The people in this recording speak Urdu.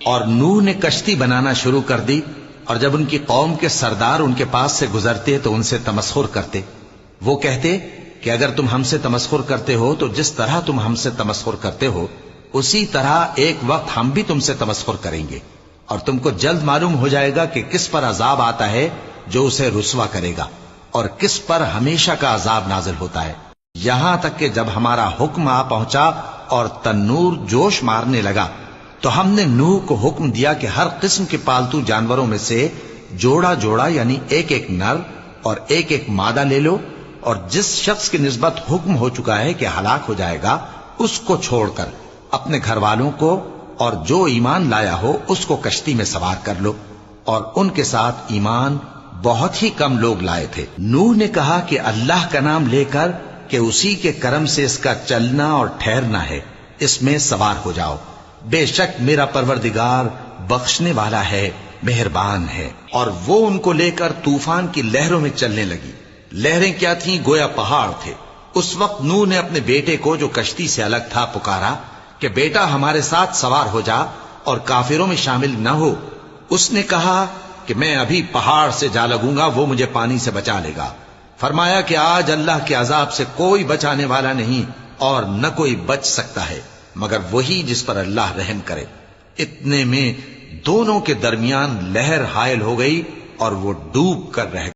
اور نوح نے کشتی بنانا شروع کر دی، اور جب ان کی قوم کے سردار ان کے پاس سے گزرتے تو ان سے تمسخر کرتے۔ وہ کہتے کہ اگر تم ہم سے تمسخر کرتے ہو تو جس طرح تم ہم سے تمسخر کرتے ہو اسی طرح ایک وقت ہم بھی تم سے تمسخر کریں گے، اور تم کو جلد معلوم ہو جائے گا کہ کس پر عذاب آتا ہے جو اسے رسوا کرے گا، اور کس پر ہمیشہ کا عذاب نازل ہوتا ہے۔ یہاں تک کہ جب ہمارا حکم آ پہنچا اور تنور جوش مارنے لگا تو ہم نے نوح کو حکم دیا کہ ہر قسم کے پالتو جانوروں میں سے جوڑا جوڑا یعنی ایک ایک نر اور ایک ایک مادہ لے لو، اور جس شخص کی نسبت حکم ہو چکا ہے کہ ہلاک ہو جائے گا اس کو چھوڑ کر اپنے گھر والوں کو اور جو ایمان لایا ہو اس کو کشتی میں سوار کر لو، اور ان کے ساتھ ایمان بہت ہی کم لوگ لائے تھے۔ نوح نے کہا کہ اللہ کا نام لے کر کہ اسی کے کرم سے اس کا چلنا اور ٹھہرنا ہے، اس میں سوار ہو جاؤ، بے شک میرا پروردگار بخشنے والا ہے، مہربان ہے۔ اور وہ ان کو لے کر طوفان کی لہروں میں چلنے لگی۔ لہریں کیا تھیں؟ گویا پہاڑ تھے۔ اس وقت نوح نے اپنے بیٹے کو جو کشتی سے الگ تھا پکارا کہ بیٹا ہمارے ساتھ سوار ہو جا اور کافروں میں شامل نہ ہو۔ اس نے کہا کہ میں ابھی پہاڑ سے جا لگوں گا، وہ مجھے پانی سے بچا لے گا۔ فرمایا کہ آج اللہ کے عذاب سے کوئی بچانے والا نہیں اور نہ کوئی بچ سکتا ہے مگر وہی جس پر اللہ رحم کرے۔ اتنے میں دونوں کے درمیان لہر حائل ہو گئی اور وہ ڈوب کر رہ